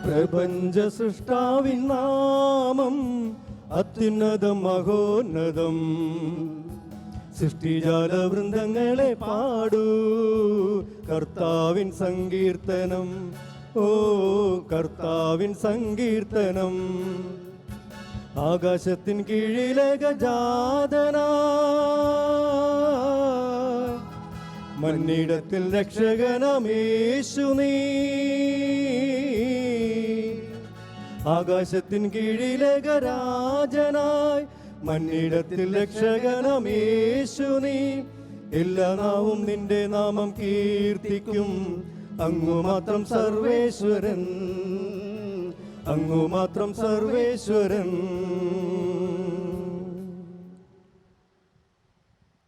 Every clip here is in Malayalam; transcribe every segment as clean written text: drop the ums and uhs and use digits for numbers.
പ്രപഞ്ച സൃഷ്ടാവിൻ നാമം അത്യുന്നതം മഹോന്നതം. സൃഷ്ടിജാല വൃന്ദങ്ങളെ പാടൂ കർത്താവിൻ സങ്കീർത്തനം. ഓ കർത്താവിൻ സങ്കീർത്തനം. ആകാശത്തിൻ കീഴിലെ ഗജാതനാ മന്നിടത്തിൽ രക്ഷകനമേശു നീ. ആകാശത്തിൻ കീഴിലെ ഗരാജനായി മന്നിടത്തിൽ രക്ഷകനമേശു നീ. എല്ലാ നാവും നിന്റെ നാമം കീർത്തിക്കും. അങ്ങു മാത്രം സർവേശ്വരൻ, അങ്ങു മാത്രം സർവേശ്വരൻ.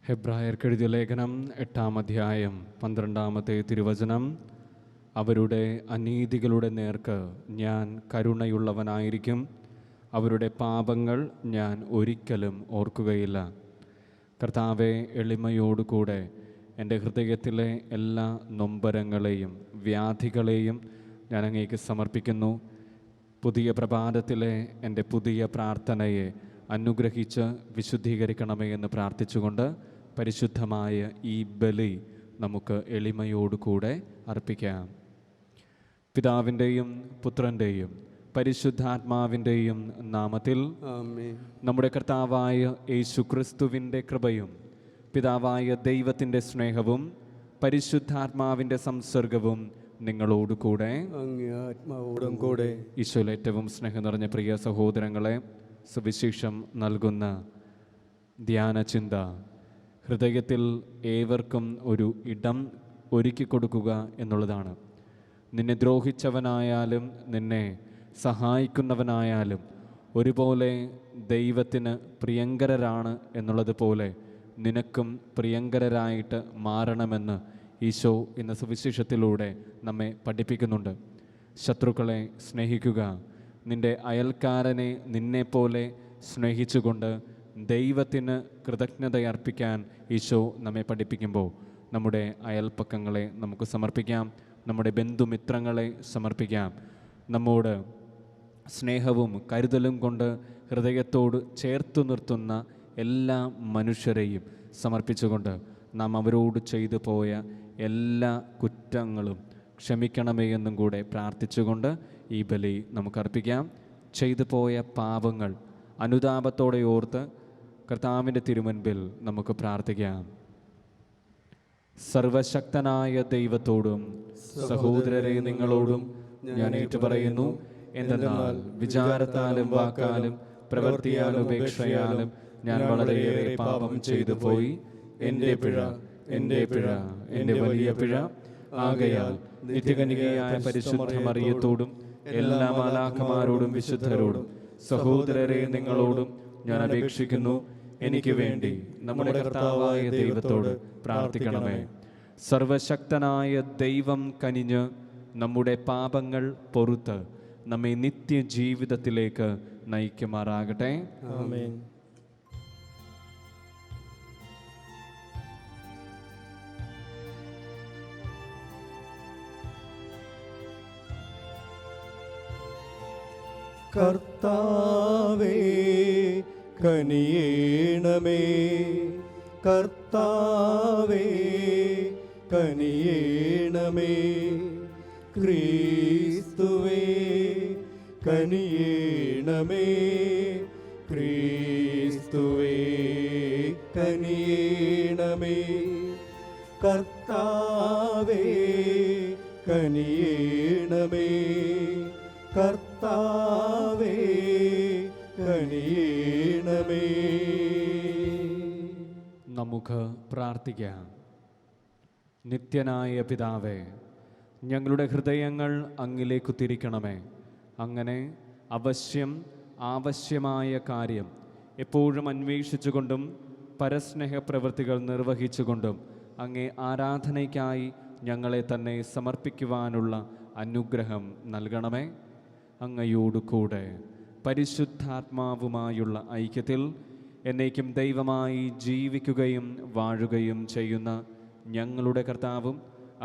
ഹെബ്രായർക്കെഴുതിയ ലേഖനം 8-ാം അധ്യായം 12-ാമത്തെ തിരുവചനം. അവരുടെ അനീതികളുടെ നേർക്ക് ഞാൻ കരുണയുള്ളവനായിരിക്കും, അവരുടെ പാപങ്ങൾ ഞാൻ ഒരിക്കലും ഓർക്കുകയില്ല. കർത്താവെ, എളിമയോടുകൂടെ എൻ്റെ ഹൃദയത്തിലെ എല്ലാ നൊമ്പരങ്ങളെയും വ്യാധികളെയും ഞാൻ അങ്ങേക്ക് സമർപ്പിക്കുന്നു. പുതിയ പ്രഭാതത്തിലെ എൻ്റെ പുതിയ പ്രാർത്ഥനയെ അനുഗ്രഹിച്ച് വിശുദ്ധീകരിക്കണമേ എന്ന് പ്രാർത്ഥിച്ചുകൊണ്ട് പരിശുദ്ധമായ ഈ ബലി നമുക്ക് എളിമയോടുകൂടെ അർപ്പിക്കാം. പിതാവിൻ്റെയും പുത്രൻ്റെയും പരിശുദ്ധാത്മാവിൻ്റെയും നാമത്തിൽ നമ്മുടെ കർത്താവായ യേശുക്രിസ്തുവിൻ്റെ കൃപയും പിതാവായ ദൈവത്തിൻ്റെ സ്നേഹവും പരിശുദ്ധാത്മാവിൻ്റെ സംസർഗവും നിങ്ങളോടുകൂടെ ആത്മാവോടും കൂടെ. ഈശോയിൽ ഏറ്റവും സ്നേഹം നിറഞ്ഞ പ്രിയ സഹോദരങ്ങളെ, സുവിശേഷം നൽകുന്ന ധ്യാന ചിന്ത ഹൃദയത്തിൽ ഏവർക്കും ഒരു ഇടം ഒരുക്കി കൊടുക്കുക എന്നുള്ളതാണ്. നിന്നെ ദ്രോഹിച്ചവനായാലും നിന്നെ സഹായിക്കുന്നവനായാലും ഒരുപോലെ ദൈവത്തിന് പ്രിയങ്കരരാണ് എന്നുള്ളതുപോലെ നിനക്കും പ്രിയങ്കരരായിട്ട് മാറണമെന്ന് ഈശോ ഇന്ന് സുവിശേഷത്തിലൂടെ നമ്മെ പഠിപ്പിക്കുന്നുണ്ട്. ശത്രുക്കളെ സ്നേഹിക്കുക, നിന്റെ അയൽക്കാരനെ നിന്നെപ്പോലെ സ്നേഹിച്ചുകൊണ്ട് ദൈവത്തിന് കൃതജ്ഞതയർപ്പിക്കാൻ ഈശോ നമ്മെ പഠിപ്പിക്കുമ്പോൾ നമ്മുടെ അയൽപ്പക്കങ്ങളെ നമുക്ക് സമർപ്പിക്കാം, നമ്മുടെ ബന്ധുമിത്രങ്ങളെ സമർപ്പിക്കാം. നമ്മോട് സ്നേഹവും കരുതലും കൊണ്ട് ഹൃദയത്തോട് ചേർത്തു നിർത്തുന്ന എല്ലാ മനുഷ്യരെയും സമർപ്പിച്ചുകൊണ്ട് നാം അവരോട് ചെയ്തു പോയ എല്ലാ കുറ്റങ്ങളും ക്ഷമിക്കണമേ എന്നും കൂടെ പ്രാർത്ഥിച്ചുകൊണ്ട് ഈ ബലി നമുക്കർപ്പിക്കാം. ചെയ്തു പോയ പാപങ്ങൾ അനുതാപത്തോടെ ഓർത്ത് കർത്താവിൻ്റെ തിരുമുൻപിൽ നമുക്ക് പ്രാർത്ഥിക്കാം. സർവശക്തനായ ദൈവത്തോടും സഹോദരരെ നിങ്ങളോടും ഞാൻ ഏറ്റുപറയുന്നു, എന്തെന്നാൽ വിചാരത്താലും വാക്കാലും പ്രവൃത്തിയാലും ഉപേക്ഷയാലും ഞാൻ വളരെയേറെ പാപം ചെയ്തു പോയി. എൻ്റെ പിഴ, എൻ്റെ പിഴ, എൻ്റെ വലിയ പിഴ. ആകയാൽ നിത്യകന്യകയായ പരിശുദ്ധ മറിയത്തോടും എല്ലാ മാലാഖമാരോടും വിശുദ്ധരോടും സഹോദരരെ നിങ്ങളോടും ഞാൻ അപേക്ഷിക്കുന്നു, എനിക്ക് വേണ്ടി നമ്മുടെ കർത്താവായ ദൈവത്തോട് പ്രാർത്ഥിക്കണമേ. സർവശക്തനായ ദൈവം കനിഞ്ഞ് നമ്മുടെ പാപങ്ങൾ പൊറുത്ത് നമ്മെ നിത്യജീവിതത്തിലേക്ക് നയിക്കുമാറാകട്ടെ. ആമേൻ. കർത്താവേ കനിയേണമേ, കർത്താവേ കനിയേണമേ, ക്രിസ്തുവേ കനിയേണമേ, ക്രിസ്തുവേ കനിയേണമേ, കർത്താവേ കനിയേണമേ, കർത്താവേ കനിയേണമേ. നമുക്ക് പ്രാർത്ഥിക്കാം. നിത്യനായ പിതാവേ, ഞങ്ങളുടെ ഹൃദയങ്ങൾ അങ്ങിലേക്ക് തിരിക്കണമേ. അങ്ങനെ ആവശ്യമായ കാര്യം എപ്പോഴും അന്വേഷിച്ചുകൊണ്ടും പരസ്നേഹ പ്രവൃത്തികൾ നിർവഹിച്ചുകൊണ്ടും അങ്ങേ ആരാധനയ്ക്കായി ഞങ്ങളെ തന്നെ സമർപ്പിക്കുവാനുള്ള അനുഗ്രഹം നൽകണമേ. അങ്ങയോടു കൂടെ പരിശുദ്ധാത്മാവുമായുള്ള ഐക്യത്തിൽ എന്നേക്കും ദൈവമായി ജീവിക്കുകയും വാഴുകയും ചെയ്യുന്ന ഞങ്ങളുടെ കർത്താവും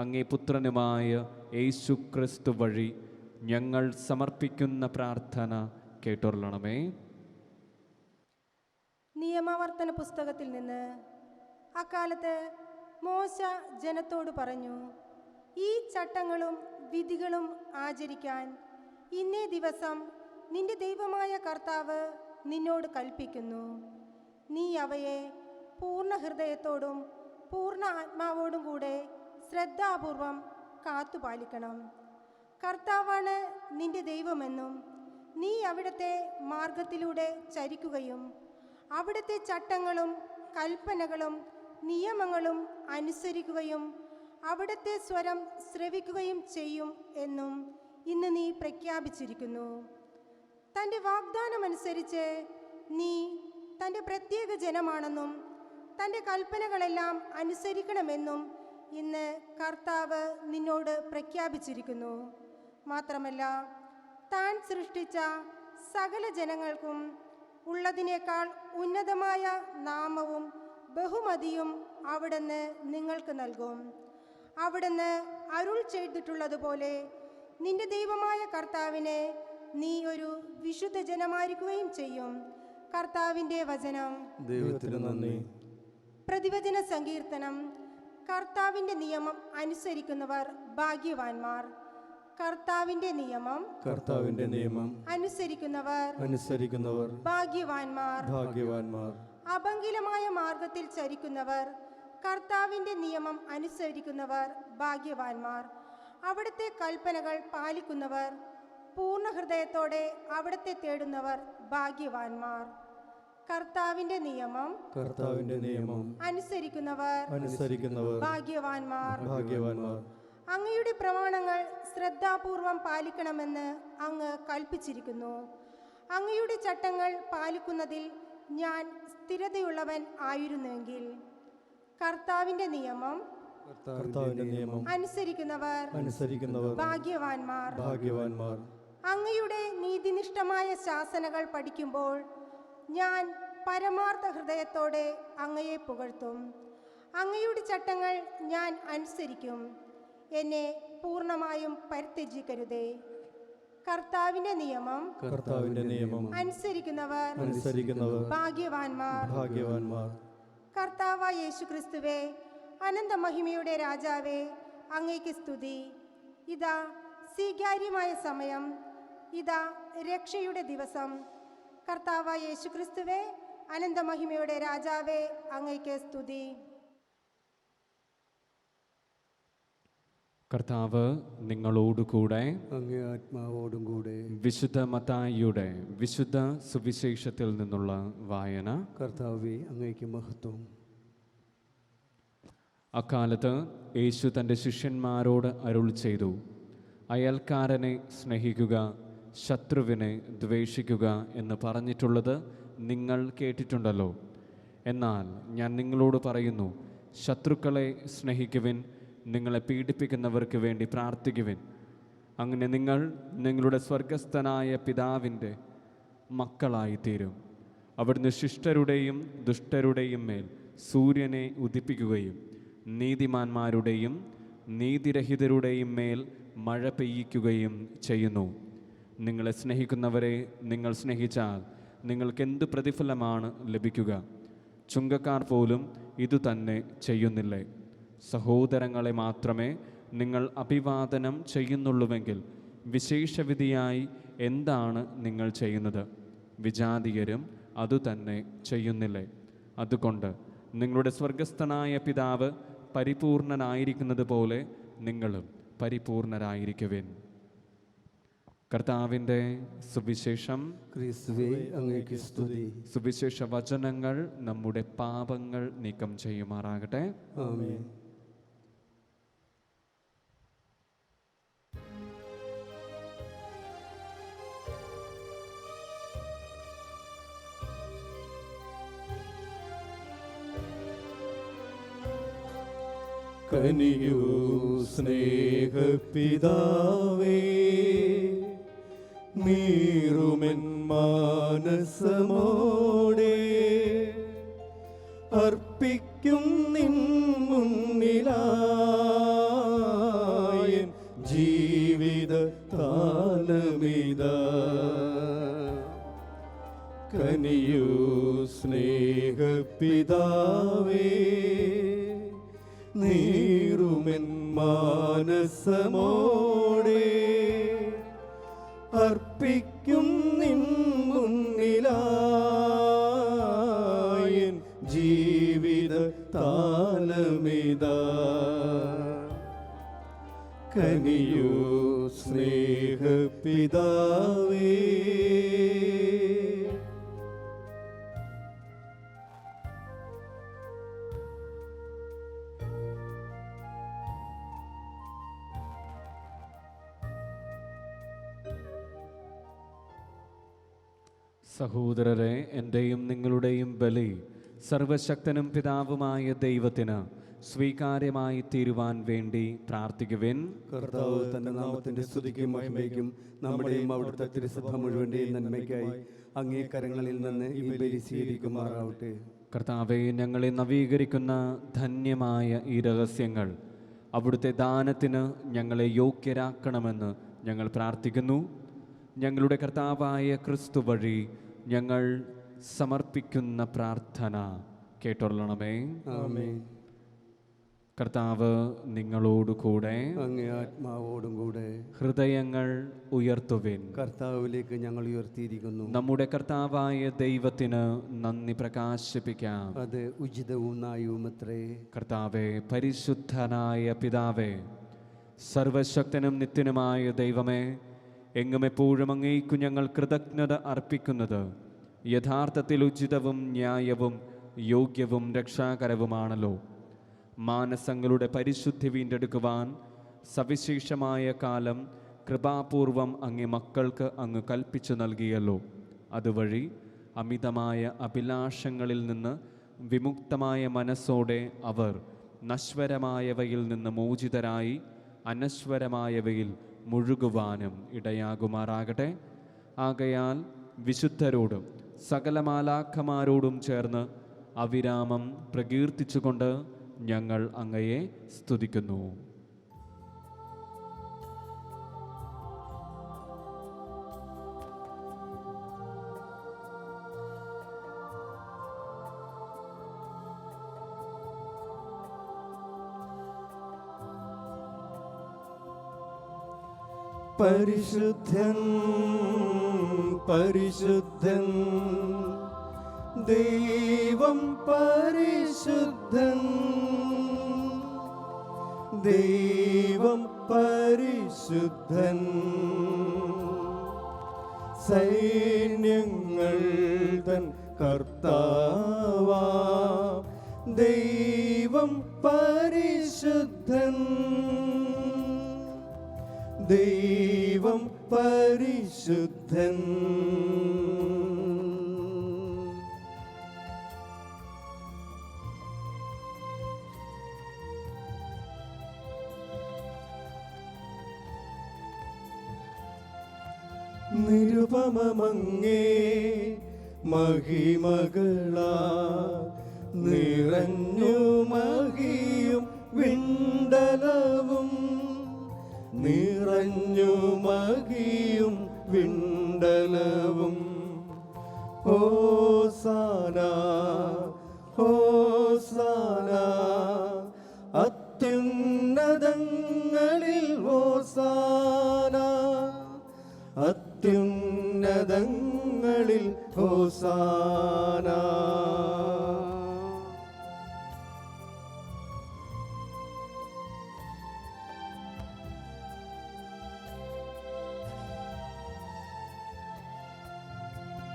അങ്ങേ പുത്രനുമായ യേശുക്രിസ്തു വഴി ഞങ്ങൾ സമർപ്പിക്കുന്ന പ്രാർത്ഥന കേട്ടൊള്ളണമേ. നിയമാവർത്തന പുസ്തകത്തിൽ നിന്ന്. അക്കാലത്ത് മോശ ജനത്തോട് പറഞ്ഞു, ഈ ചട്ടങ്ങളും വിധികളും ആചരിക്കാൻ ഇന്നേ ദിവസം നിന്റെ ദൈവമായ കർത്താവ് നിന്നോട് കൽപ്പിക്കുന്നു. നീ അവയെ പൂർണ്ണ ഹൃദയത്തോടും പൂർണ്ണ ആത്മാവോടും കൂടെ ശ്രദ്ധാപൂർവം കാത്തുപാലിക്കണം. കർത്താവാണ് നിന്റെ ദൈവമെന്നും നീ അവിടുത്തെ മാർഗത്തിലൂടെ ചരിക്കുകയും അവിടുത്തെ ചട്ടങ്ങളും കൽപ്പനകളും നിയമങ്ങളും അനുസരിക്കുകയും അവിടുത്തെ സ്വരം ശ്രവിക്കുകയും ചെയ്യും എന്നും ഇന്ന് നീ പ്രഖ്യാപിച്ചിരിക്കുന്നു. തൻ്റെ വാഗ്ദാനമനുസരിച്ച് നീ തൻ്റെ പ്രത്യേക ജനമാണെന്നും തൻ്റെ കൽപ്പനകളെല്ലാം അനുസരിക്കണമെന്നും ഇന്ന് കർത്താവ് നിന്നോട് പ്രഖ്യാപിച്ചിരിക്കുന്നു. മാത്രമല്ല, താൻ സൃഷ്ടിച്ച സകല ജനങ്ങൾക്കും ഉള്ളതിനേക്കാൾ ഉന്നതമായ നാമവും ബഹുമതിയും അവിടുന്ന് നിങ്ങൾക്ക് നൽകും. അവിടുന്ന് അരുൾ ചെയ്തിട്ടുള്ളതുപോലെ നിന്റെ ദൈവമായ കർത്താവിനെ നീ ഒരു വിശുദ്ധ ജനമായിരിക്കുകയും ചെയ്യും. കർത്താവിൻ്റെ വചനം. ദൈവത്തിന് നന്ദി. പ്രതിവചന സങ്കീർത്തനം. കർത്താവിൻ്റെ നിയമം അനുസരിക്കുന്നവർ ഭാഗ്യവാന്മാർ. കർത്താവിൻ്റെ നിയമം അനുസരിക്കുന്നവർ ഭാഗ്യവാന്മാർ. അഭംഗിലമായ മാർഗത്തിൽ ചരിക്കുന്നവർ, കർത്താവിൻ്റെ നിയമം അനുസരിക്കുന്നവർ ഭാഗ്യവാന്മാർ. അവിടുത്തെ കൽപ്പനകൾ പാലിക്കുന്നവർ, പൂർണ്ണ ഹൃദയത്തോടെ അവിടുത്തെ തേടുന്നവർ ഭാഗ്യവാന്മാർ. കർത്താവിൻ്റെ നിയമം അനുസരിക്കുന്നവർ ഭാഗ്യവാന്മാർ. അങ്ങയുടെ പ്രമാണങ്ങൾ ശ്രദ്ധാപൂർവം പാലിക്കണമെന്ന് അങ്ങ് കൽപ്പിച്ചിരിക്കുന്നു. അങ്ങയുടെ ചട്ടങ്ങൾ പാലിക്കുന്നതിൽ ഞാൻ സ്ഥിരതയുള്ളവൻ ആയിരുന്നെങ്കിൽ. കർത്താവിൻ്റെ നിയമം അനുസരിക്കുന്നവർ ഭാഗ്യവാന്മാർ. അങ്ങയുടെ നീതിനിഷ്ഠമായ ശാസനകൾ പഠിക്കുമ്പോൾ ഞാൻ പരമാർത്ഥ ഹൃദയത്തോടെ അങ്ങയെ പുകഴ്ത്തും. അങ്ങയുടെ ചട്ടങ്ങൾ ഞാൻ അനുസരിക്കും. എന്നെ പൂർണ്ണമായും പരിത്യജിക്കരുതേ. കർത്താവിൻ്റെ നിയമം അനുസരിക്കുന്നവർ ഭാഗ്യവാന്മാർ. കർത്താവായ യേശുക്രിസ്തുവേ, അനന്തമഹിമയുടെ രാജാവേ, അങ്ങേക്ക് സ്തുതി. ഇതാ സ്വീകാര്യമായ സമയം, ഇതാ രക്ഷയുടെ ദിവസം. കർത്താവായ യേശുക്രിസ്തുവേ, അനന്തമഹിമയുടെ രാജാവേ, അങ്ങേക്ക് സ്തുതി. കർത്താവ് നിങ്ങളോടുകൂടെ, അങ്ങേ ആത്മാവോടും കൂടെ. വിശുദ്ധ മത്തായിയുടെ വിശുദ്ധ സുവിശേഷത്തിൽ നിന്നുള്ള വായന. കർത്താവേ, അങ്ങേക്ക് മഹത്വം. അക്കാലത്ത് യേശു തൻ്റെ ശിഷ്യന്മാരോട് അരുൾ ചെയ്തു, അയൽക്കാരനെ സ്നേഹിക്കുക, ശത്രുവിനെ ദ്വേഷിക്കുക എന്ന് പറഞ്ഞിട്ടുള്ളത് നിങ്ങൾ കേട്ടിട്ടുണ്ടല്ലോ. എന്നാൽ ഞാൻ നിങ്ങളോട് പറയുന്നു, ശത്രുക്കളെ സ്നേഹിക്കുവിൻ, നിങ്ങളെ പീഡിപ്പിക്കുന്നവർക്ക് വേണ്ടി പ്രാർത്ഥിക്കുവിൻ. അങ്ങനെ നിങ്ങൾ നിങ്ങളുടെ സ്വർഗസ്ഥനായ പിതാവിൻ്റെ മക്കളായിത്തീരും. അവിടുന്ന് ശിഷ്ടരുടെയും ദുഷ്ടരുടെയും മേൽ സൂര്യനെ ഉദിപ്പിക്കുകയും നീതിമാന്മാരുടെയും നീതിരഹിതരുടെയും മേൽ മഴ പെയ്യിക്കുകയും ചെയ്യുന്നു. നിങ്ങളെ സ്നേഹിക്കുന്നവരെ നിങ്ങൾ സ്നേഹിച്ചാൽ നിങ്ങൾക്കെന്ത് പ്രതിഫലമാണ് ലഭിക്കുക? ചുങ്കക്കാർ പോലും ഇതുതന്നെ ചെയ്യുന്നില്ലേ? സഹോദരങ്ങളെ മാത്രമേ നിങ്ങൾ അഭിവാദനം ചെയ്യുന്നുള്ളുവെങ്കിൽ വിശേഷവിധിയായി എന്താണ് നിങ്ങൾ ചെയ്യുന്നത്? വിജാതീയരും അതുതന്നെ ചെയ്യുന്നില്ലേ? അതുകൊണ്ട് നിങ്ങളുടെ സ്വർഗസ്ഥനായ പിതാവ് പരിപൂർണനായിരിക്കുന്നത് പോലെ നിങ്ങളും പരിപൂർണരായിരിക്കുവിൻ. കർത്താവിൻ്റെ സുവിശേഷം. ക്രിസ്തുവേ, അങ്ങേക്ക് സ്തുതി. സുവിശേഷ വചനങ്ങൾ നമ്മുടെ പാപങ്ങൾ നീക്കം ചെയ്യുമാറാകട്ടെ. ആമേൻ. കനിയൂ സ്നേഹപിതാവേ, നീറുമെൻ മാനസമോടെ അർപ്പിക്കും നിൻ മുന്നിലായ ജീവിത കാലമെല്ലാം. താലമിതാ കനിയൂ സ്നേഹപിതാവേ നീറുമെൻ മാനസമോടെ അർപ്പിക്കും നിൻ മുന്നിലായൻ ജീവിത താലമിതാ കനിയൂ സ്നേഹപിതാവേ. സഹോദരരെ, എൻ്റെയും നിങ്ങളുടെയും ബലി സർവശക്തനും പിതാവുമായ ദൈവത്തിന് സ്വീകാര്യമായി തീരുവാൻ വേണ്ടി പ്രാർത്ഥിക്കുവിൻ. കർത്താവ് തന്റെ നാമത്തിന്റെ സ്തുതിക്കും മഹിമയ്ക്കും നമ്മുടെയും അവിടുത്തെ തിരുസഭ മുഴുവന്റെയും നന്മയ്ക്കായി അങ്ങേ കരങ്ങളിൽ നിന്ന് ഈ ബലി സ്വീകരിക്കുമാറാവട്ടെ. കർത്താവെ, ഞങ്ങളെ നവീകരിക്കുന്ന ധന്യമായ ഈ രഹസ്യങ്ങൾ അവിടുത്തെ ദാനത്തിന് ഞങ്ങളെ യോഗ്യരാക്കണമെന്ന് ഞങ്ങൾ പ്രാർത്ഥിക്കുന്നു. ഞങ്ങളുടെ കർത്താവായ ക്രിസ്തു വഴി ഞങ്ങൾ സമർപ്പിക്കുന്ന പ്രാർത്ഥന കേട്ടൊള്ളണമേ. ആമേൻ. കർത്താവ് നിങ്ങളോടുകൂടെ, അങ്ങേ ആത്മാവോടും കൂടെ. ഹൃദയങ്ങൾ ഉയർത്തുവിൻ. കർത്താവിലേക്ക് ഞങ്ങൾ ഉയർത്തിയിരിക്കുന്നു. നമ്മുടെ കർത്താവായ ദൈവത്തിന് നന്ദി പ്രകാശിപ്പിക്കാം. അത് ഉചിതവും ന്യായവുമത്രേ. കർത്താവെ, പരിശുദ്ധനായ പിതാവേ, സർവശക്തനും നിത്യനുമായ ദൈവമേ, എങ്ങും എപ്പോഴും അങ്ങേക്കു ഞങ്ങൾ കൃതജ്ഞത അർപ്പിക്കുന്നത് യഥാർത്ഥത്തിൽ ഉചിതവും ന്യായവും യോഗ്യവും രക്ഷാകരവുമാണല്ലോ. മാനസങ്ങളുടെ പരിശുദ്ധി വീണ്ടെടുക്കുവാൻ സവിശേഷമായ കാലം കൃപാപൂർവം അങ്ങേ മക്കൾക്ക് അങ്ങ് കൽപ്പിച്ചു നൽകിയല്ലോ. അതുവഴി അമിതമായ അഭിലാഷങ്ങളിൽ നിന്ന് വിമുക്തമായ മനസ്സോടെ അവർ നശ്വരമായവയിൽ നിന്ന് മോചിതരായി അനശ്വരമായവയിൽ മുഴുകുവാനും ഇടയാകുമാറാകട്ടെ. ആകയാൽ വിശുദ്ധരോടും സകല മാലാഖമാരോടും ചേർന്ന് അവിരാമം പ്രകീർത്തിച്ചുകൊണ്ട് ഞങ്ങൾ അങ്ങയെ സ്തുതിക്കുന്നു. പരിശുദ്ധൻ പരിശുദ്ധൻ ദൈവം പരിശുദ്ധൻ ദൈവം പരിശുദ്ധൻ സൈന്യങ്ങൾ തൻ കർത്താവാ ദൈവം പരിശുദ്ധൻ ദൈവം പരിശുദ്ധൻ. നിരുപമങ്ങേ മഹിമകളാ നിറഞ്ഞു മഹിയും വിണ്ടലവും നിറഞ്ഞു മഹിയും വിണ്ടലവും ഹോസാന ഹോസാന അത്യുന്നതങ്ങളിൽ ഹോസാന അത്യുന്നതങ്ങളിൽ ഹോസാന.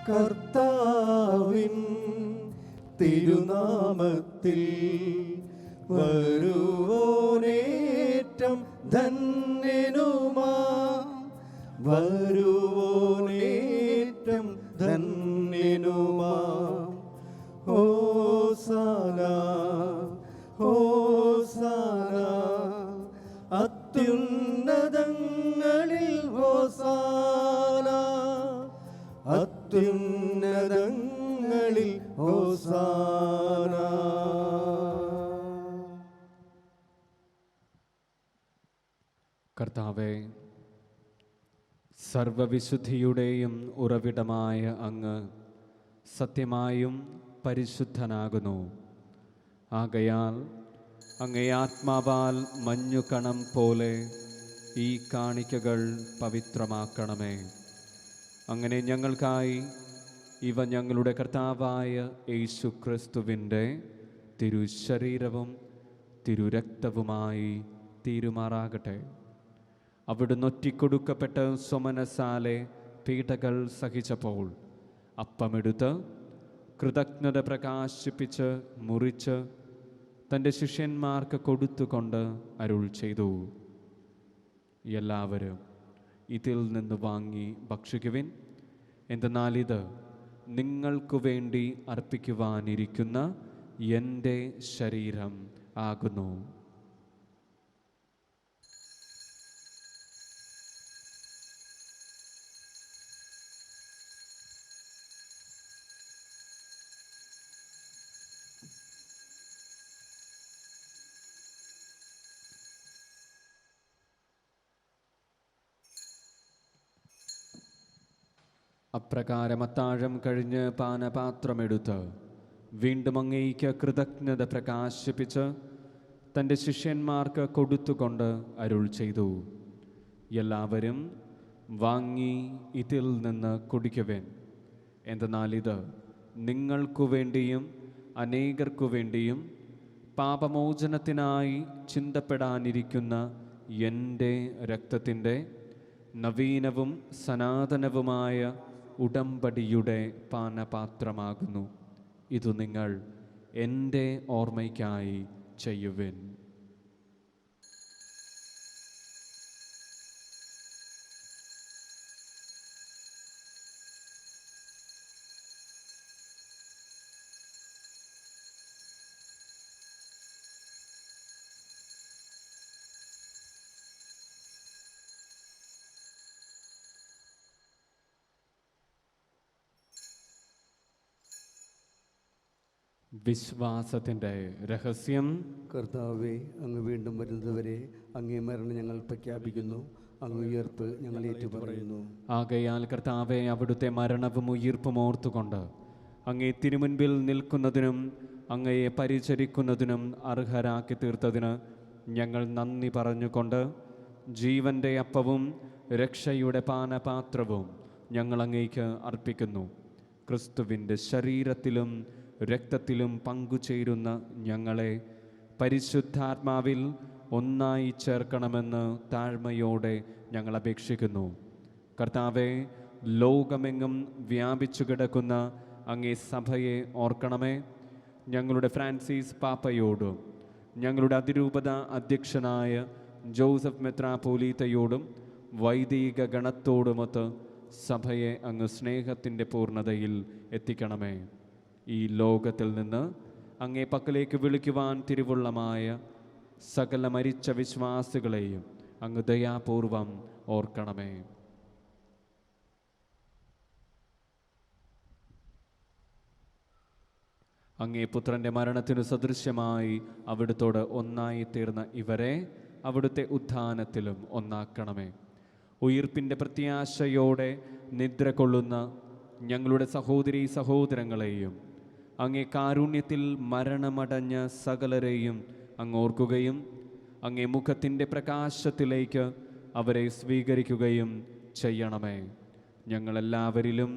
കർത്താവിൻ തിരുനാമത്തിൽ വരുവോനേറ്റം ധന്യനുമാ വരുവോനേറ്റം ധന്യനുമാ ഹോസാന ഹോസാന അത്യുന്നതങ്ങളിൽ ഹോസാന അത്യുന്നതങ്ങളിൽ ഹോസാന. കർത്താവേ, സർവവിശുദ്ധിയുടെയും ഉറവിടമായ അങ്ങ് സത്യമായും പരിശുദ്ധനാകുന്നു. ആകയാൽ അങ്ങേ ആത്മാവാൽ മഞ്ഞുകണം പോലെ ഈ കാണിക്കകൾ പവിത്രമാക്കണമേ. അങ്ങനെ ഞങ്ങൾക്കായി ഇവ ഞങ്ങളുടെ കർത്താവായ യേശു ക്രിസ്തുവിൻ്റെ തിരുശരീരവും തിരുരക്തവുമായി തീരുമാറാകട്ടെ. അവിടുന്ന് ഒറ്റിക്കൊടുക്കപ്പെട്ട് സ്വമനസാലെ പീഡകൾ സഹിച്ചപ്പോൾ അപ്പമെടുത്ത് കൃതജ്ഞത പ്രകാശിപ്പിച്ച് മുറിച്ച് തൻ്റെ ശിഷ്യന്മാർക്ക് കൊടുത്തുകൊണ്ട് അരുൾ ചെയ്തു, എല്ലാവരും ഇതിൽ നിന്ന് വാങ്ങി ഭക്ഷിക്കുവിൻ. എന്തെന്നാൽ ഇത് നിങ്ങൾക്കു വേണ്ടി അർപ്പിക്കുവാനിരിക്കുന്ന എൻ്റെ ശരീരം ആകുന്നു. അപ്രകാരം അത്താഴം കഴിഞ്ഞ് പാനപാത്രമെടുത്ത് വീണ്ടും അങ്ങേയ്ക്ക് കൃതജ്ഞത പ്രകാശിപ്പിച്ച് തൻ്റെ ശിഷ്യന്മാർക്ക് കൊടുത്തുകൊണ്ട് അരുൾ ചെയ്തു, എല്ലാവരും വാങ്ങി ഇതിൽ നിന്ന് കുടിക്കുവിൻ. എന്തെന്നാൽ ഇത് നിങ്ങൾക്കു വേണ്ടിയും അനേകർക്കു വേണ്ടിയും പാപമോചനത്തിനായി ചിന്തപ്പെടാനിരിക്കുന്ന എൻ്റെ രക്തത്തിൻ്റെ നവീനവും സനാതനവുമായ ഉടമ്പടിയുടെ പാനപാത്രമാകുന്നു. ഇതു നിങ്ങൾ എൻ്റെ ഓർമ്മയ്ക്കായി ചെയ്യുവിൻ. വിശ്വാസത്തിൻ്റെ രഹസ്യം. കർത്താവെ, അങ്ങ് വീണ്ടും വരുന്നതുവരെ അങ്ങേ മരണം ഞങ്ങൾ പ്രഖ്യാപിക്കുന്നു, അങ്ങ് ഉയർപ്പ് ഞങ്ങൾ ഏറ്റുപറയുന്നു. ആകയാൽ കർത്താവെ, അവിടുത്തെ മരണവും ഉയിർപ്പും ഓർത്തുകൊണ്ട് അങ്ങേ തിരുമുൻപിൽ നിൽക്കുന്നതിനും അങ്ങയെ പരിചരിക്കുന്നതിനും അർഹരാക്കി തീർത്തതിന് ഞങ്ങൾ നന്ദി പറഞ്ഞുകൊണ്ട് ജീവൻ്റെ അപ്പവും രക്ഷയുടെ പാനപാത്രവും ഞങ്ങൾ അങ്ങേക്ക് അർപ്പിക്കുന്നു. ക്രിസ്തുവിൻ്റെ ശരീരത്തിലും രക്തത്തിലും പങ്കുചേരുന്ന ഞങ്ങളെ പരിശുദ്ധാത്മാവിൽ ഒന്നായി ചേർക്കണമെന്ന് താഴ്മയോടെ ഞങ്ങൾ അപേക്ഷിക്കുന്നു. കർത്താവെ, ലോകമെങ്ങും വ്യാപിച്ചു കിടക്കുന്ന അങ്ങേ സഭയെ ഓർക്കണമേ. ഞങ്ങളുടെ ഫ്രാൻസിസ് പാപ്പയോടും ഞങ്ങളുടെ അതിരൂപത അധ്യക്ഷനായ ജോസഫ് മെത്രാപ്പോലീത്തയോടും വൈദിക ഗണത്തോടുമൊത്ത് സഭയെ അങ്ങ് സ്നേഹത്തിൻ്റെ പൂർണ്ണതയിൽ എത്തിക്കണമേ. ഈ ലോകത്തിൽ നിന്ന് അങ്ങേ പക്കലേക്ക് വിളിക്കുവാൻ തിരുവുള്ളമായ സകല മരിച്ച വിശ്വാസികളെയും അങ്ങ് ദയാപൂർവം ഓർക്കണമേ. അങ്ങേ പുത്രൻ്റെ മരണത്തിനു സദൃശ്യമായി അവിടുത്തോട് ഒന്നായി തീർന്ന ഇവരെ അവിടുത്തെ ഉത്ഥാനത്തിലും ഒന്നാക്കണമേ. ഉയിർപ്പിൻ്റെ പ്രത്യാശയോടെ നിദ്ര കൊള്ളുന്ന ഞങ്ങളുടെ സഹോദരീ സഹോദരങ്ങളെയും അങ്ങേ കാരുണ്യത്തിൽ മരണമടഞ്ഞ സകലരെയും അങ്ങ് ഓർക്കുകയും അങ്ങേ മുഖത്തിൻ്റെ പ്രകാശത്തിലേക്ക് അവരെ സ്വീകരിക്കുകയും ചെയ്യണമേ. ഞങ്ങളെല്ലാവരിലും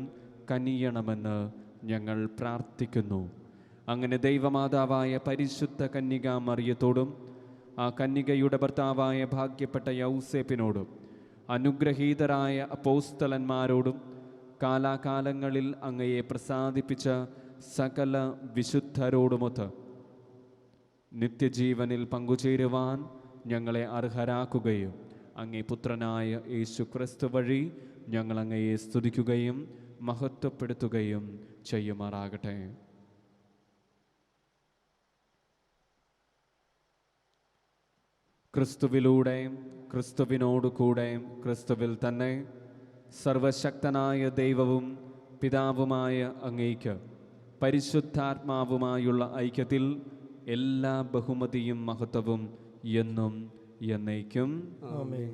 കനിയണമെന്ന് ഞങ്ങൾ പ്രാർത്ഥിക്കുന്നു. അങ്ങനെ ദൈവമാതാവായ പരിശുദ്ധ കന്യകാ മറിയത്തോടും ആ കന്യകയുടെ ഭർത്താവായ ഭാഗ്യപ്പെട്ട യൗസേപ്പിനോടും അനുഗ്രഹീതരായ അപ്പോസ്തലന്മാരോടും കാലാകാലങ്ങളിൽ അങ്ങയെ പ്രസാദിപ്പിച്ച സകല വിശുദ്ധരോടുമൊത്ത് നിത്യജീവനിൽ പങ്കുചേരുവാൻ ഞങ്ങളെ അർഹരാക്കുകയും അങ്ങേ പുത്രനായ യേശു ക്രിസ്തു വഴി ഞങ്ങൾ അങ്ങയെ സ്തുതിക്കുകയും മഹത്വപ്പെടുത്തുകയും ചെയ്യുമാറാകട്ടെ. ക്രിസ്തുവിലൂടെയും ക്രിസ്തുവിനോടുകൂടെയും ക്രിസ്തുവിൽ തന്നെ സർവശക്തനായ ദൈവവും പിതാവുമായ അങ്ങേക്ക് പരിശുദ്ധാത്മാവുമായുള്ള ഐക്യത്തിൽ എല്ലാ ബഹുമതിയും മഹത്വവും എന്നും എന്നേക്കും ആമേൻ.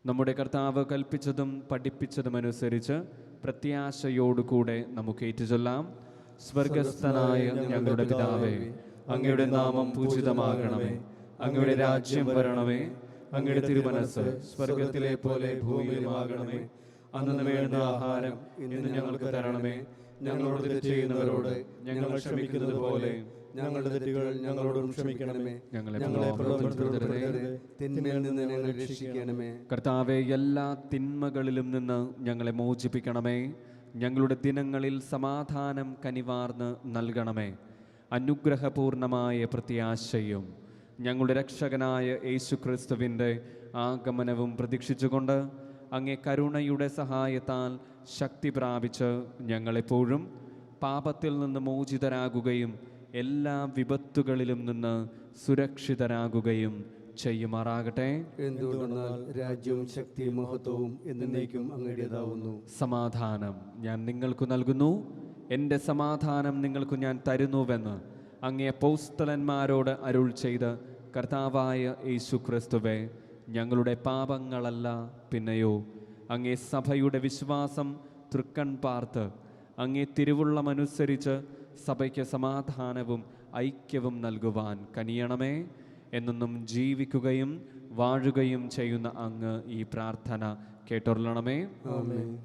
നമ്മുടെ കർത്താവ് കൽപ്പിച്ചതും പഠിപ്പിച്ചതുമനുസരിച്ച് പ്രത്യാശയോടുകൂടെ നമുക്ക് ഏറ്റുചൊല്ലാം. സ്വർഗസ്ഥനായ ഞങ്ങളുടെ പിതാവേ, അങ്ങയുടെ നാമം പൂജിതമാകണമേ. അങ്ങയുടെ രാജ്യം വരണമേ. അങ്ങയുടെ തിരുമനസ്സ് സ്വർഗത്തിലെ പോലെ ഭൂമിയിലുമാകണമേ. അന്നു വേണ്ട ആഹാരം ഇന്ന് ഞങ്ങൾക്ക് തരണമേ. ഞങ്ങളോട് തെറ്റ് ചെയ്യുന്നവരോട് ഞങ്ങൾ ക്ഷമിക്കുന്നത് പോലെ ഞങ്ങളുടെ തെറ്റുകൾ ഞങ്ങളോടും ക്ഷമിക്കണമേ. ഞങ്ങളെ പ്രലോഭനത്തിൽ ഉൾപ്പെടുത്തരുതേ, തിന്മയിൽ നിന്ന് ഞങ്ങളെ രക്ഷിക്കണമേ. കർത്താവെ, എല്ലാ തിന്മകളിലും നിന്ന് ഞങ്ങളെ മോചിപ്പിക്കണമേ. ഞങ്ങളുടെ ദിനങ്ങളിൽ സമാധാനം കനിവാർന്ന് നൽകണമേ. അനുഗ്രഹപൂർണമായ പ്രത്യാശയും ഞങ്ങളുടെ രക്ഷകനായ യേശുക്രിസ്തുവിൻ്റെ ആഗമനവും പ്രതീക്ഷിച്ചുകൊണ്ട് അങ്ങേ കരുണയുടെ സഹായത്താൽ ശക്തി പ്രാപിച്ച് ഞങ്ങളെപ്പോഴും പാപത്തിൽ നിന്ന് മോചിതരാകുകയും എല്ലാ വിപത്തുകളിലും നിന്ന് സുരക്ഷിതരാകുകയും ചെയ്യുമാറാകട്ടെ. എന്തുകൊണ്ടെന്നാൽ രാജ്യവും ശക്തിയും മഹത്വവും എന്നേക്കും അങ്ങയുടേതാവുന്നു. സമാധാനം ഞാൻ നിങ്ങൾക്ക് നൽകുന്നു, എൻ്റെ സമാധാനം നിങ്ങൾക്ക് ഞാൻ തരുന്നുവെന്ന് അങ്ങേ അപ്പോസ്തലന്മാരോട് അരുൾ ചെയ്ത് കർത്താവായ യേശുക്രിസ്തുവേ, ഞങ്ങളുടെ പാപങ്ങളല്ല പിന്നെയോ അങ്ങേ സഭയുടെ വിശ്വാസം തൃക്കൺ പാർത്ത് അങ്ങേ തിരുവുള്ളമനുസരിച്ച് സഭയ്ക്ക് സമാധാനവും ഐക്യവും നൽകുവാൻ കനിയണമേ. എന്നും ജീവിക്കുകയും വാഴുകയും ചെയ്യുന്ന അങ്ങ് ഈ പ്രാർത്ഥന കേട്ടൊള്ളണമേ.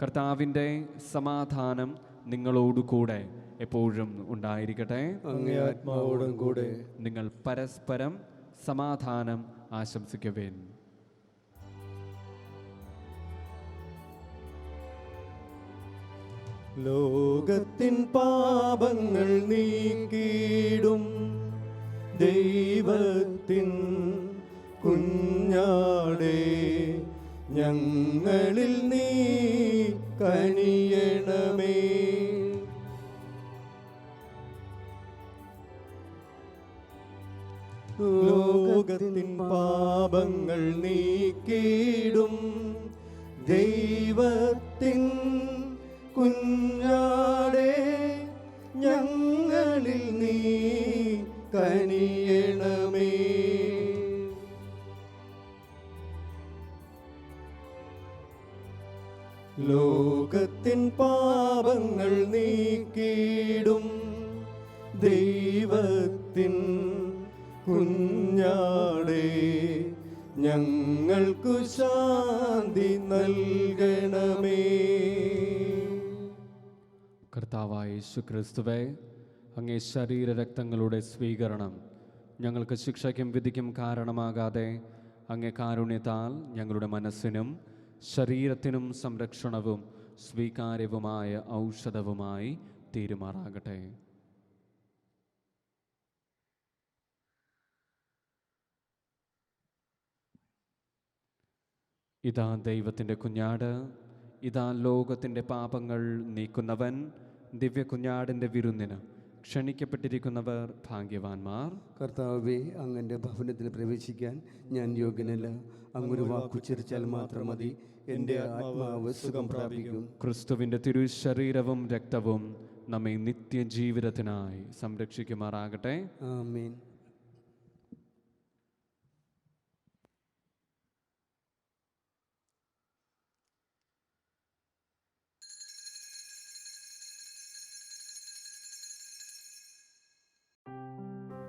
കർത്താവിൻ്റെ സമാധാനം നിങ്ങളോടുകൂടെ എപ്പോഴും ഉണ്ടായിരിക്കട്ടെ. അങ്ങേ ആത്മാവോടും കൂടെ. നിങ്ങൾ പരസ്പരം സമാധാനം ആശംസിക്കുവേൻ. ലോകത്തിൻ പാപങ്ങൾ നീക്കിടും ദൈവത്തിൻ കുഞ്ഞാടേ, ഞങ്ങളിൽ നീ കനിയണമേ. ലോകത്തിൻ പാപങ്ങൾ നീക്കിടും ദൈവത്തിൻ കുഞ്ഞാടേ, ഞങ്ങളിൽ നീ കനിയണമേ. ലോകത്തിൻ പാപങ്ങൾ നീക്കിടും ദൈവത്തിൻ കുഞ്ഞാടേ, ഞങ്ങൾക്കു ശാന്തി നൽകണമേ. കർത്താവായ യേശുക്രിസ്തുവേ, അങ്ങേ ശരീരരക്തങ്ങളുടെ സ്വീകരണം ഞങ്ങൾക്ക് ശിക്ഷയ്ക്കും വിധിക്കും കാരണമാകാതെ അങ്ങേ കാരുണ്യത്താൽ ഞങ്ങളുടെ മനസ്സിനും ശരീരത്തിനും സംരക്ഷണവും സ്വീകാര്യവുമായ ഔഷധവുമായി തീരുമാറാകട്ടെ. ഇതാ ദൈവത്തിൻ്റെ കുഞ്ഞാട്, ഇതാ ലോകത്തിൻ്റെ പാപങ്ങൾ നീക്കുന്നവൻ. ദിവ്യ കുഞ്ഞാടിൻ്റെ വിരുന്നിന് ക്ഷണിക്കപ്പെട്ടിരിക്കുന്നവർ ഭാഗ്യവാന്മാർ. കർത്താവേ, അങ്ങൻ്റെ ഭവനത്തിൽ പ്രവേശിക്കാൻ ഞാൻ യോഗ്യനല്ല. അങ്ങൊരു വാക്കുച്ചരിച്ചാൽ മാത്രം മതി, എൻ്റെ ആത്മാവ് സുഖം പ്രാപിക്കും. ക്രിസ്തുവിൻ്റെ തിരുശരീരവും രക്തവും നമ്മെ നിത്യജീവിതത്തിനായി സംരക്ഷിക്കുമാറാകട്ടെ. ആമേൻ.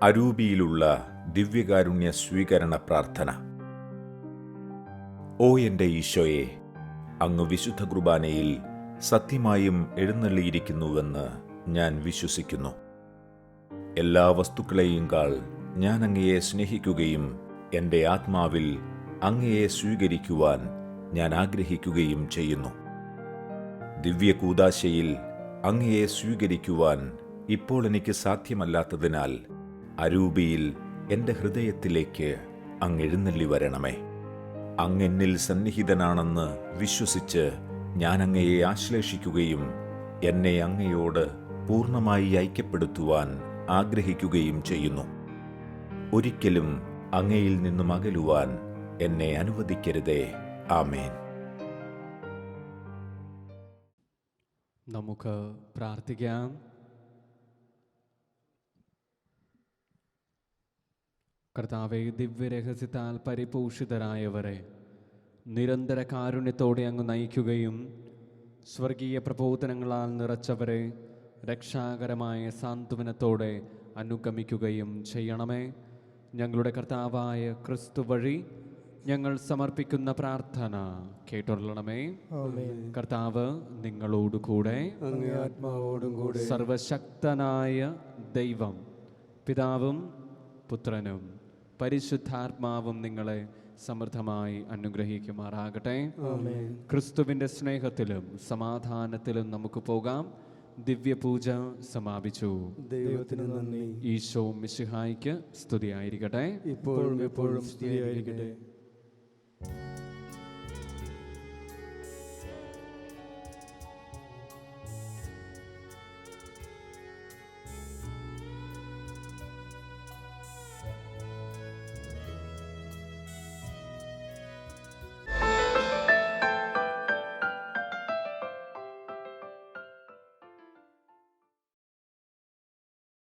അരൂപിയിലുള്ള ദിവ്യകാരുണ്യ സ്വീകരണ പ്രാർത്ഥന. ഓ എൻ്റെ ഈശോയെ, അങ്ങ് വിശുദ്ധ കുർബാനയിൽ സത്യമായും എഴുന്നള്ളിയിരിക്കുന്നുവെന്ന് ഞാൻ വിശ്വസിക്കുന്നു. എല്ലാ വസ്തുക്കളെയും കാൾ ഞാൻ അങ്ങയെ സ്നേഹിക്കുകയും എൻ്റെ ആത്മാവിൽ അങ്ങയെ സ്വീകരിക്കുവാൻ ഞാൻ ആഗ്രഹിക്കുകയും ചെയ്യുന്നു. ദിവ്യകൂദാശയിൽ അങ്ങയെ സ്വീകരിക്കുവാൻ ഇപ്പോൾ എനിക്ക് സാധ്യമല്ലാത്തതിനാൽ അരൂപിയിൽ എൻ്റെ ഹൃദയത്തിലേക്ക് അങ്ങ് എഴുന്നള്ളി വരണമേ. അങ്ങെന്നിൽ സന്നിഹിതനാണെന്ന് വിശ്വസിച്ച് ഞാൻ അങ്ങയെ ആശ്ലേഷിക്കുകയും എന്നെ അങ്ങയോട് പൂർണ്ണമായി ഐക്യപ്പെടുത്തുവാൻ ആഗ്രഹിക്കുകയും ചെയ്യുന്നു. ഒരിക്കലും അങ്ങയിൽ നിന്നും അകലുവാൻ എന്നെ അനുവദിക്കരുതേ. ആമേൻ. നമുക്ക് പ്രാർത്ഥിക്കാം. കർത്താവേ, ദിവ്യരഹസ്യത്താൽ പരിപോഷിതരായവരെ, നിരന്തര കാരുണ്യത്തോടെ അങ്ങ് നയിക്കുകയും സ്വർഗീയ പ്രബോധനങ്ങളാൽ നിറച്ചവരെ രക്ഷാകരമായ സാന്ത്വനത്തോടെ അനുഗമിക്കുകയും ചെയ്യണമേ. ഞങ്ങളുടെ കർത്താവായ ക്രിസ്തു വഴി ഞങ്ങൾ സമർപ്പിക്കുന്ന പ്രാർത്ഥന കേട്ടൊള്ളണമേ. കർത്താവ് നിങ്ങളോടുകൂടെ, അങ്ങേ ആത്മാവോടും കൂടെ. സർവശക്തനായ ദൈവം പിതാവും പുത്രനും പരിശുദ്ധാത്മാവും നിങ്ങളെ സമൃദ്ധമായി അനുഗ്രഹിക്കുമാറാകട്ടെ. ക്രിസ്തുവിൻ്റെ സ്നേഹത്തിലും സമാധാനത്തിലും നമുക്ക് പോകാം. ദിവ്യപൂജ സമാപിച്ചു. ദൈവത്തിന് നന്ദി. ഈശോ മിശിഹായ്ക്ക് സ്തുതിയായിരിക്കട്ടെ. ഇപ്പോഴും എപ്പോഴും സ്തുതിയായിരിക്കട്ടെ.